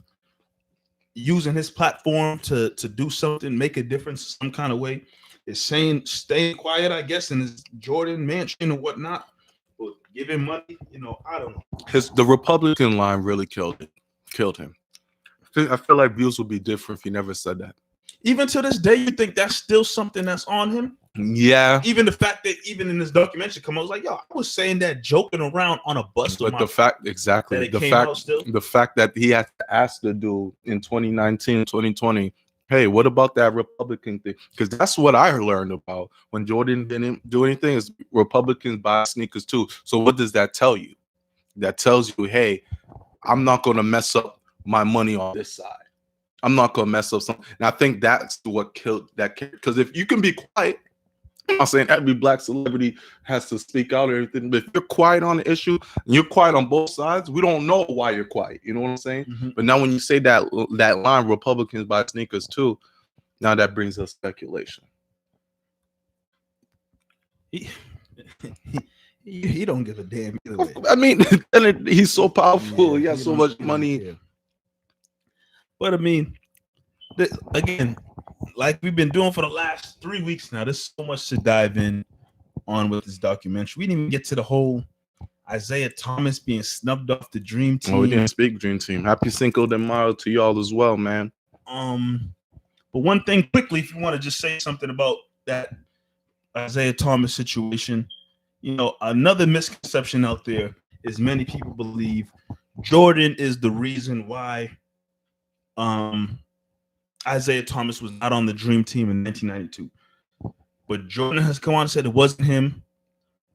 using his platform to do something, make a difference some kind of way, is staying quiet, I guess, in his Jordan mansion and whatnot, or giving money, you know, I don't know. The Republican line really killed him. I feel like views would be different if he never said that. Even to this day, you think that's still something that's on him? Yeah. Even the fact that even in this documentary, I was like, yo, I was saying that joking around on a bus. But the fact that he had to ask the dude in 2019, 2020, hey, what about that Republican thing? Because that's what I learned about when Jordan didn't do anything, is Republicans buy sneakers too. So what does that tell you? That tells you, hey, I'm not going to mess up my money on this side. I'm not gonna mess up something. And I think that's what killed that character. Because if you can be quiet, I'm not saying every black celebrity has to speak out or anything, but if you're quiet on the issue and you're quiet on both sides, we don't know why you're quiet. You know what I'm saying? Mm-hmm. But now when you say that line, Republicans buy sneakers too, now that brings us speculation. He don't give a damn either way. I mean, he's so powerful. He has so much money. Care. But I mean, again, like we've been doing for the last 3 weeks now, there's so much to dive in on with this documentary. We didn't even get to the whole Isaiah Thomas being snubbed off the Dream Team. Oh, we didn't speak Dream Team. Happy Cinco de Mayo to y'all as well, man. But one thing quickly, if you want to just say something about that Isaiah Thomas situation, you know, another misconception out there is many people believe Jordan is the reason why Isaiah Thomas was not on the Dream Team in 1992. But Jordan has come out and said it wasn't him.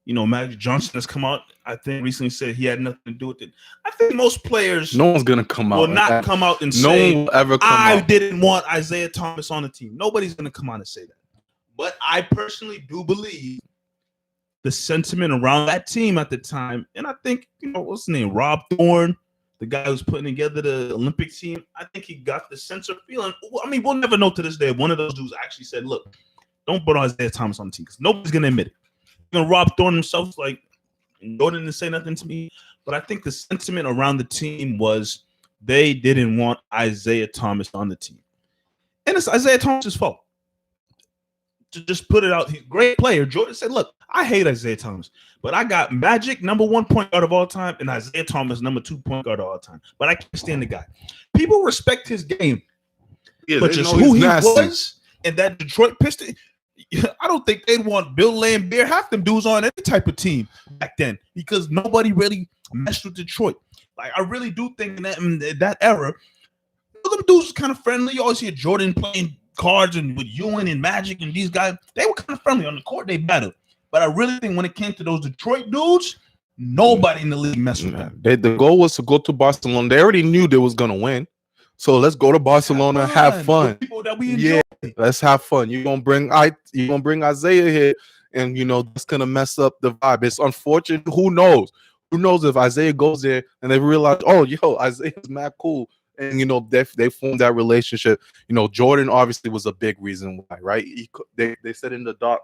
You know, Magic Johnson has come out, I think, recently said he had nothing to do with it. I think most players no one's gonna come out. Will not come out and no say one will ever come I out. didn't want Isaiah Thomas on the team. Nobody's gonna come out and say that. But I personally do believe the sentiment around that team at the time, and I think, you know, what's his name? Rob Thorne, the guy who's putting together the Olympic team, I think he got the sense of feeling. I mean, we'll never know to this day. One of those dudes actually said, look, don't put Isaiah Thomas on the team because nobody's going to admit it. Even Rob Thorne himself was like, Jordan didn't say nothing to me. But I think the sentiment around the team was they didn't want Isaiah Thomas on the team. And it's Isaiah Thomas's fault. To just put it out, he's a great player. Jordan said, look, I hate Isaiah Thomas, but I got Magic, #1 point guard of all time, and Isaiah Thomas, #2 point guard of all time. But I can't stand the guy. People respect his game, but just who he was and that Detroit Pistons, I don't think they'd want Bill Laimbeer, half them dudes on any type of team back then because nobody really messed with Detroit. Like, I really do think in that era, them dudes was kind of friendly. You always hear Jordan playing cards and with Ewing and Magic and these guys, they were kind of friendly on the court. They battled, but I really think when it came to those Detroit dudes, nobody in the league messed with them. The goal was to go to Barcelona. They already knew they was gonna win, so let's go to Barcelona, have fun. People that we enjoy. Yeah, let's have fun. You're gonna bring Isaiah here, and you know that's gonna mess up the vibe. It's unfortunate. Who knows? Who knows if Isaiah goes there and they realize, oh, yo, Isaiah's mad cool. And, you know, they formed that relationship. You know, Jordan obviously was a big reason why, right? They said in the doc,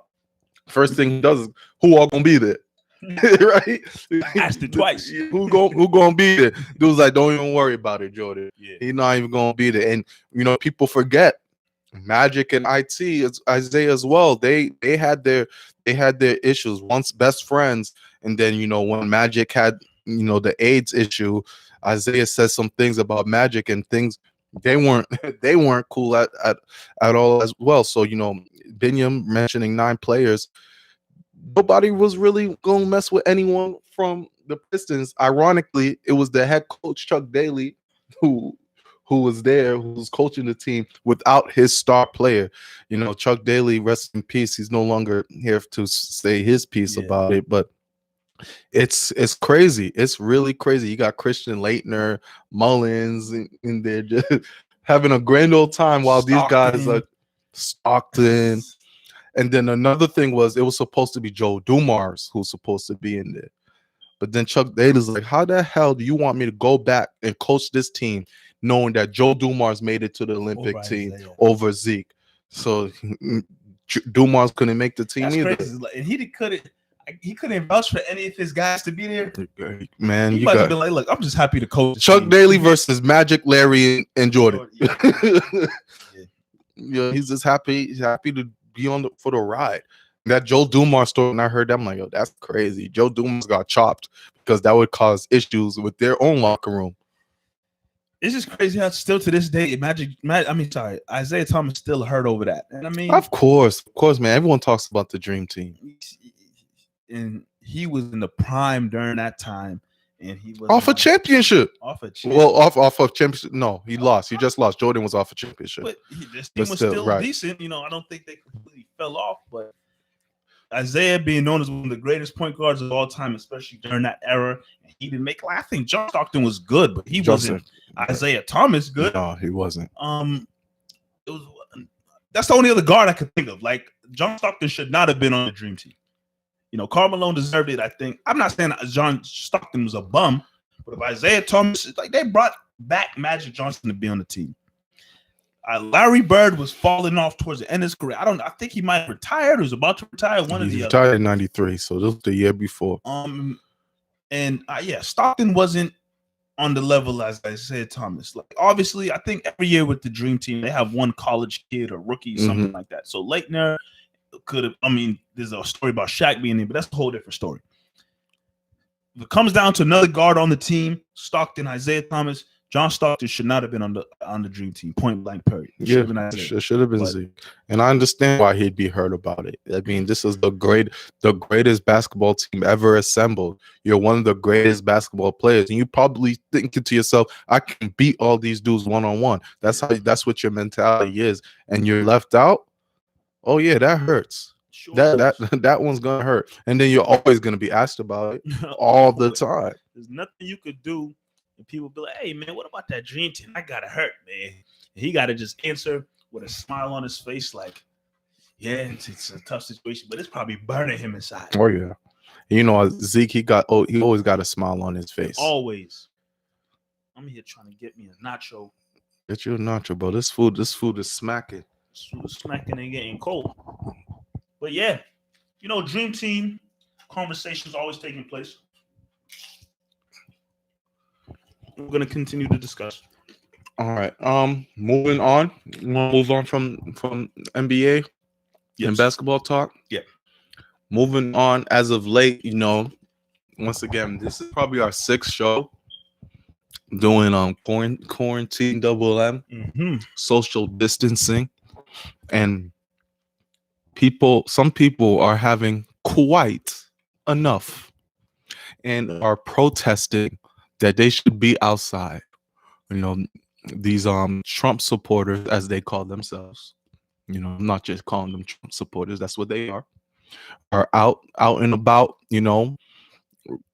first thing he does is, who all going to be there? Right? I asked it twice. Who gonna be there? Dude's like, don't even worry about it, Jordan. Yeah. He's not even going to be there. And, you know, people forget Magic and IT, it's Isaiah as well. They had their issues, once best friends. And then, you know, when Magic had, you know, the AIDS issue, Isaiah says some things about Magic and things they weren't cool at all as well. So, you know, Binyam mentioning 9 players, nobody was really gonna mess with anyone from the Pistons. Ironically, it was the head coach Chuck Daly who was there, who was coaching the team without his star player. You know, Chuck Daly, rest in peace. He's no longer here to say his piece about it, but it's crazy. It's really crazy. You got Christian Laettner, Mullins in there just having a grand old time while these guys are Stockton. And then another thing was it was supposed to be Joe Dumars who's supposed to be in there. But then Chuck Daly's like, how the hell do you want me to go back and coach this team knowing that Joe Dumars made it to the Olympic team over Zeke? So Dumars couldn't make the team either. Crazy. And he couldn't vouch for any of his guys to be there. Man, he might have been like, look, I'm just happy to coach Chuck Daly versus Magic, Larry, and Jordan. Yeah, he's just happy. He's happy to be for the ride. That Joe Dumars story, and I heard that, I'm like, yo, that's crazy. Joe Dumars got chopped because that would cause issues with their own locker room. It's just crazy how still to this day, Isaiah Thomas still hurt over that. And I mean, of course, man. Everyone talks about the dream team. And he was in the prime during that time, and he was off a championship. Off a championship. No, he lost. He just lost. Jordan was off a championship. But this team was still decent. You know, I don't think they completely fell off, but Isaiah being known as one of the greatest point guards of all time, especially during that era, and he didn't make. I think John Stockton was good, but he wasn't Isaiah Thomas good. No, he wasn't. It was. That's the only other guard I could think of. Like John Stockton should not have been on the Dream Team. You know, Karl Malone deserved it. I think. I'm not saying John Stockton was a bum, but if Isaiah Thomas, like they brought back Magic Johnson to be on the team. Larry Bird was falling off towards the end of his career. I think he might have retired or was about to retire. He retired in '93, so this was the year before. Stockton wasn't on the level as Isaiah Thomas. Like obviously, I think every year with the Dream Team, they have one college kid or rookie, something like that. So Leitner could have. I mean, there's a story about Shaq being there, but that's a whole different story. If it comes down to another guard on the team, Stockton, Isaiah Thomas, John Stockton should not have been on the Dream Team. Point blank, period. It should have been Zeke. And I understand why he'd be hurt about it. I mean, this is the greatest basketball team ever assembled. You're one of the greatest basketball players, and you probably thinking to yourself, "I can beat all these dudes one-on-one." That's what your mentality is, and you're left out. Oh yeah, that hurts. Sure. That one's gonna hurt, and then you're always gonna be asked about it all the time. There's nothing you could do. And people be like, "Hey man, what about that Dream Team? I gotta hurt, man." And he gotta just answer with a smile on his face, like, "Yeah, it's a tough situation, but it's probably burning him inside." Oh yeah, you know Zeke, he always got a smile on his face. Always. I'm here trying to get me a nacho. Get you a nacho, bro. This food is smacking. This food is smacking and getting cold. But yeah, you know, Dream Team conversations always taking place. We're going to continue to discuss. All right. Moving on. You want to move on from NBA and basketball talk? Yeah. Moving on as of late, you know, once again, this is probably our 6th show doing quarantine M, social distancing, and some people are having quite enough and are protesting that they should be outside. You know, these Trump supporters, as they call themselves, you know, I'm not just calling them Trump supporters, that's what they are out and about, you know,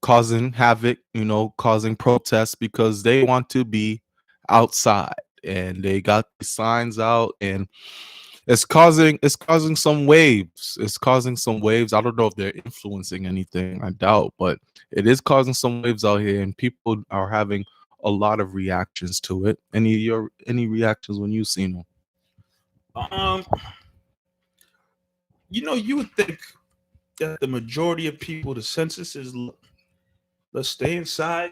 causing havoc, you know, causing protests because they want to be outside, and they got the signs out, and it's causing some waves. It's causing some waves. I don't know if they're influencing anything. I doubt, but it is causing some waves out here, and people are having a lot of reactions to it. Any reactions when you've seen them? You know, you would think that the majority of people, the census is, let's stay inside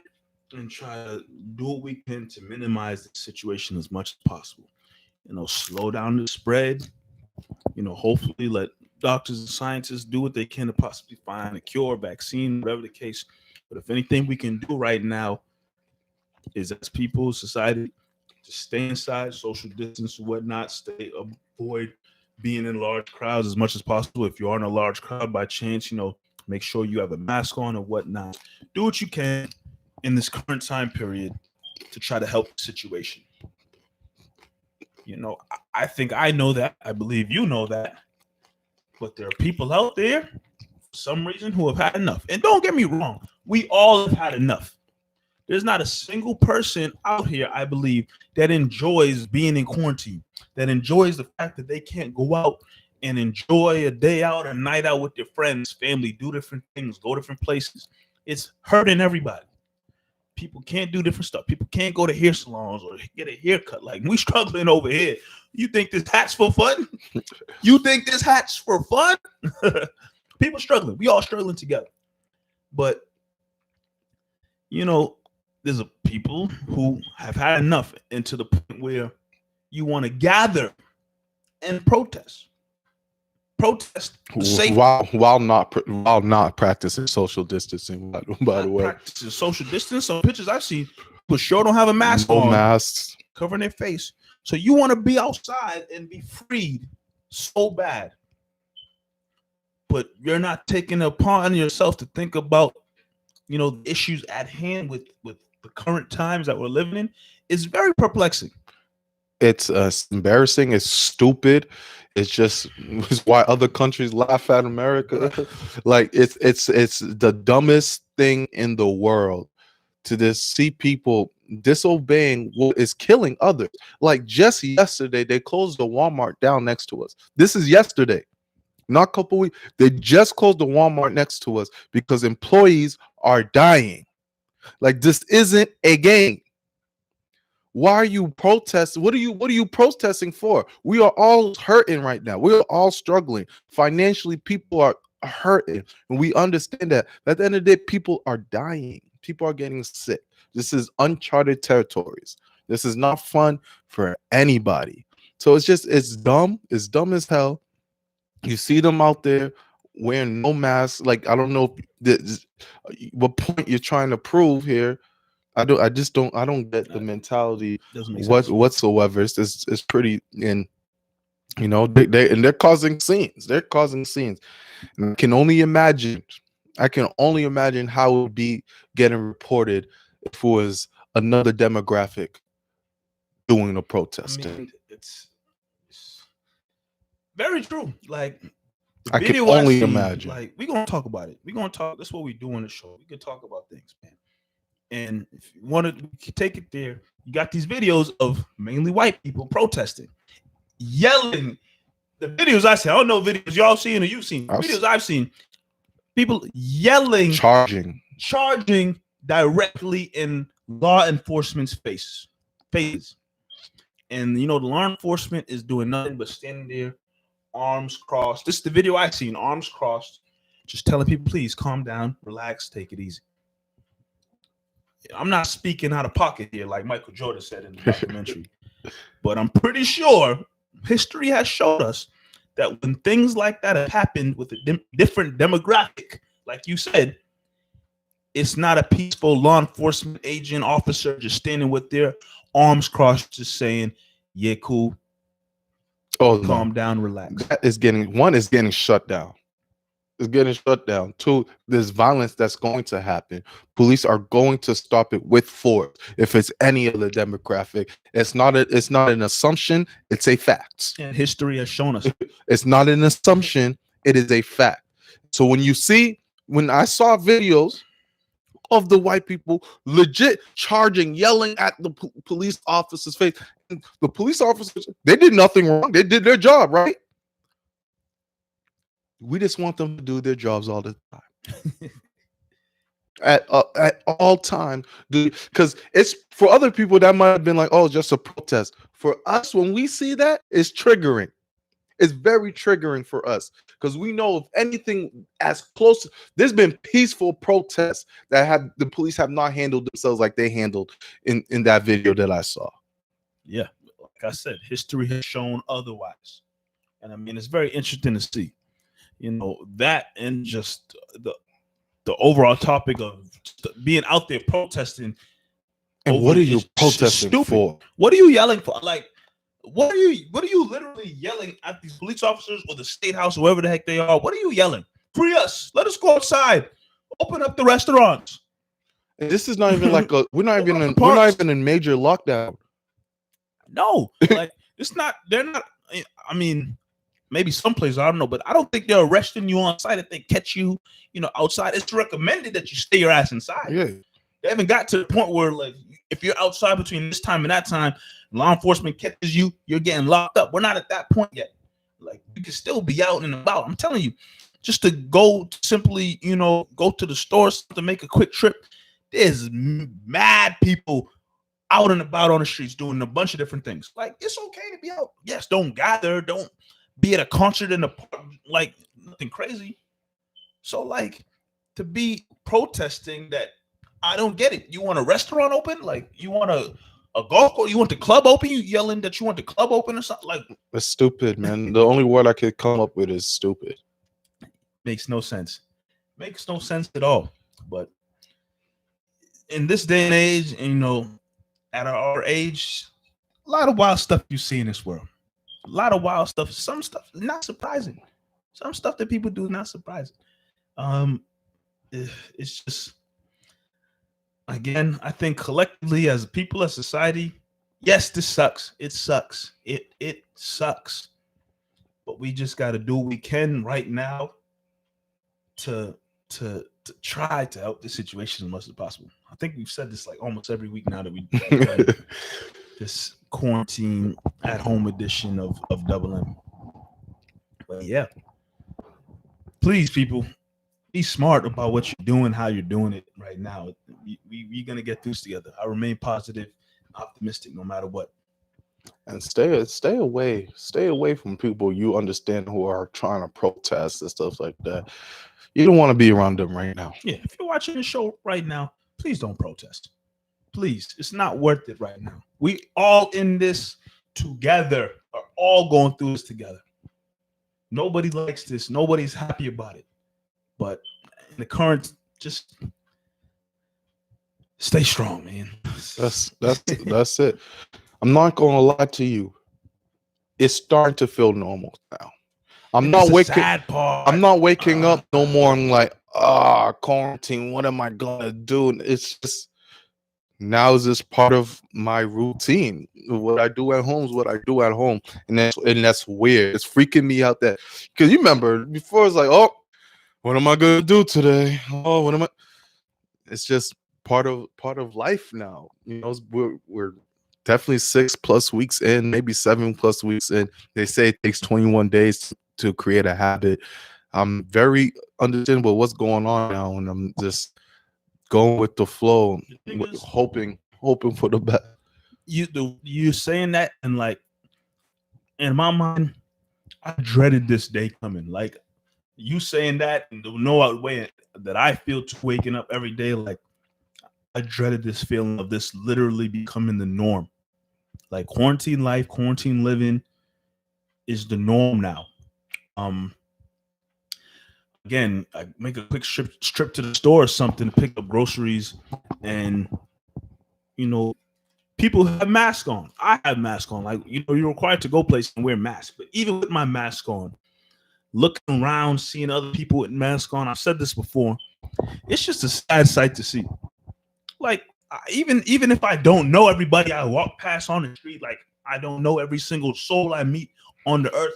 and try to do what we can to minimize the situation as much as possible. You know, slow down the spread. You know, hopefully let doctors and scientists do what they can to possibly find a cure, vaccine, whatever the case. But if anything we can do right now is, as people, society, to stay inside, social distance and whatnot, avoid being in large crowds as much as possible. If you are in a large crowd by chance, you know, make sure you have a mask on or whatnot. Do what you can in this current time period to try to help the situation. You know, I think I know that. I believe you know that. But there are people out there, for some reason, who have had enough. And don't get me wrong, we all have had enough. There's not a single person out here, I believe, that enjoys being in quarantine, that enjoys the fact that they can't go out and enjoy a day out, a night out with their friends, family, do different things, go different places. It's hurting everybody. People can't do different stuff. People can't go to hair salons or get a haircut. Like, we struggling over here. You think this hat's for fun? You think this hat's for fun? People struggling. We all struggling together. But, you know, there's people who have had enough, and to the point where you want to gather and protest. Protest while not practicing social distancing. By the way, practicing social distance. Some pictures I've seen, people sure don't have a mask on, masks covering their face. So you want to be outside and be freed so bad, but you're not taking it upon yourself to think about, you know, the issues at hand with the current times that we're living in. Is very perplexing. It's embarrassing. It's stupid. It's just it's why other countries laugh at America. Like it's the dumbest thing in the world to just see people disobeying what is killing others. Like just yesterday, they closed the Walmart down next to us. This is yesterday, not a couple weeks. They just closed the Walmart next to us because employees are dying. Like this isn't a game. Why are you protesting? What are you protesting for? We are all hurting right now. We are all struggling. Financially, people are hurting. And we understand that. At the end of the day, people are dying. People are getting sick. This is uncharted territories. This is not fun for anybody. So it's dumb. It's dumb as hell. You see them out there wearing no mask. Like, I don't know what point you're trying to prove here. I don't get the mentality whatsoever. It's pretty, and they're causing scenes. They're causing scenes. And I can only imagine how it would be getting reported if it was another demographic doing a protest. I mean, it's very true. Like, I can only imagine. Like, we're gonna talk about it. We're gonna talk. That's what we do on the show. We can talk about things, man. And if you want to take it there, you got these videos of mainly white people protesting, yelling. The videos I see, I don't know videos y'all seen or you've seen. Videos I've seen, people yelling, charging directly in law enforcement's faces. And the law enforcement is doing nothing but standing there, arms crossed. This is the video I've seen, arms crossed, just telling people, please calm down, relax, take it easy. I'm not speaking out of pocket here, like Michael Jordan said in the documentary, but I'm pretty sure history has showed us that when things like that have happened with a different demographic, like you said, it's not a peaceful law enforcement agent officer just standing with their arms crossed, just saying, "Yeah, cool, calm down, relax." That is getting shut down. It's getting shut down. Two, there's violence that's going to happen. Police are going to stop it with force. If it's any other demographic, it's not an assumption. It's a fact. And history has shown us. It's not an assumption. It is a fact. So when I saw videos of the white people legit charging, yelling at the police officer's face, the police officers, they did nothing wrong. They did their job, right? We just want them to do their jobs all the time. at all times, because it's for other people that might have been like, oh, just a protest. For us, when we see that, it's triggering. It's very triggering for us because we know if anything as close, there's been peaceful protests that the police have not handled themselves like they handled in that video that I saw. Yeah, like I said, history has shown otherwise, and I mean it's very interesting to see. That and just the overall topic of being out there protesting. And what are you protesting for? What are you yelling for? Like, what are you literally yelling at these police officers or the state house, whoever the heck they are? What are you yelling? Free us. Let us go outside. Open up the restaurants. And this is not even like we're not even in major lockdown. No, like it's not. They're not. I mean, maybe some places, I don't know, but I don't think they're arresting you on site if they catch you, outside. It's recommended that you stay your ass inside. Yeah. They haven't got to the point where, like, if you're outside between this time and that time, law enforcement catches you, you're getting locked up. We're not at that point yet. Like, you can still be out and about. I'm telling you, just to go simply, go to the store to make a quick trip. There's mad people out and about on the streets doing a bunch of different things. Like, it's okay to be out. Yes, don't gather. Don't be at a concert in the park. Like, nothing crazy. So, like, to be protesting that, I don't get it. You want a restaurant open? Like, you want a golf course? You want the club open? You yelling that you want the club open or something? Like, it's stupid, man. The only word I could come up with is stupid. Makes no sense. Makes no sense at all. But in this day and age, at our age, a lot of wild stuff you see in this world. A lot of wild stuff. Some stuff is not surprising. Some stuff that people do is not surprising. It's just, again, I think collectively as people, as society, yes, this sucks. It sucks. It sucks. but we just got to do what we can right now to try to help the situation as much as possible. I think we've said this like almost every week now that we this quarantine at home edition of Double M. But yeah, please, people, be smart about what you're doing, how you're doing it right now. We're gonna get through this together. I remain positive, optimistic, no matter what. And stay away from people you understand who are trying to protest and stuff like that. You don't want to be around them right now. Yeah, if you're watching the show right now, please don't protest. Please, it's not worth it right now. We all in this together, are all going through this together. Nobody likes this. Nobody's happy about it. But in the current, just stay strong, man. That's it. I'm not gonna lie to you. It's starting to feel normal now. I'm not waking up no more. I'm like, quarantine. What am I gonna do? It's just now is this part of my routine. What I do at home is what I do at home, and that's weird. It's freaking me out that because you remember before it's like, oh, what am I gonna do today? Oh, what am I? It's just part of life now. You know, we're definitely 6+ weeks in, maybe 7+ weeks in. They say it takes 21 days to create a habit. I'm very understandable what's going on now, and I'm just going with the flow, hoping for the best. You saying that, and like in my mind, I dreaded this day coming. Like you saying that, and the no way that I feel to waking up every day, like I dreaded this feeling of this literally becoming the norm. Like quarantine life, quarantine living is the norm now. Again, I make a quick trip to the store or something to pick up groceries, and you know, people have masks on. I have masks on. Like, you know, you're required to go places and wear masks. But even with my mask on, looking around, seeing other people with masks on, I've said this before, it's just a sad sight to see. Like, even if I don't know everybody I walk past on the street, like I don't know every single soul I meet on the earth,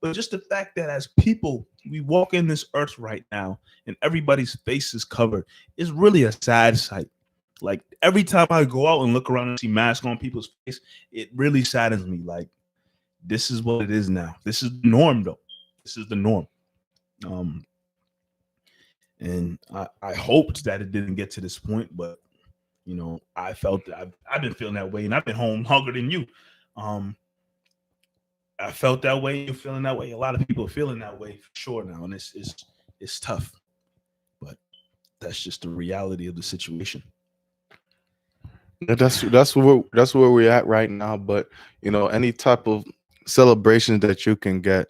but just the fact that as people, we walk in this earth right now and everybody's face is covered is really a sad sight. Like every time I go out and look around and see masks on people's face, it really saddens me. Like this is what it is now. This is the norm, though. This is the norm. And I hoped that it didn't get to this point, but you know, I felt that I've been feeling that way, and I've been home longer than you. I felt that way. You're feeling that way. A lot of people are feeling that way for sure now, and it's tough. But that's just the reality of the situation. That's where we're at right now. But you know, any type of celebration that you can get,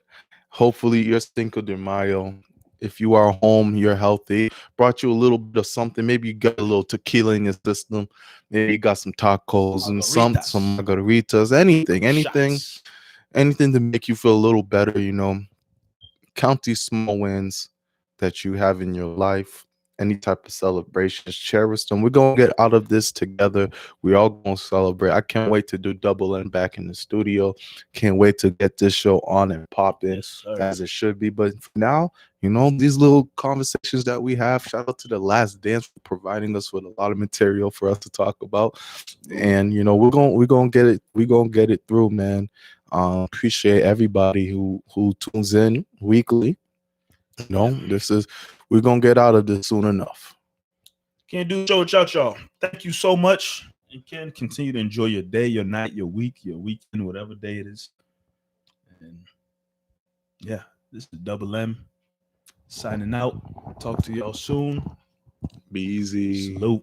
hopefully your Cinco de Mayo, if you are home, you're healthy, brought you a little bit of something. Maybe you got a little tequila in your system. Maybe you got some tacos and some margaritas, anything to make you feel a little better. You know, count these small wins that you have in your life. Any type of celebrations, cherish them. We're gonna get out of this together. We're all gonna celebrate. I can't wait to do Double N back in the studio. Can't wait to get this show on and pop in as it should be. But for now, you know, these little conversations that we have. Shout out to The Last Dance for providing us with a lot of material for us to talk about. And you know, we're gonna get it. We're gonna get it through, man. Appreciate everybody who tunes in weekly. You know, we're gonna get out of this soon enough. Can't do a show without y'all. Thank you so much. You can continue to enjoy your day, your night, your week, your weekend, whatever day it is. And yeah, this is Double M signing out. Talk to y'all soon. Be easy. Salute.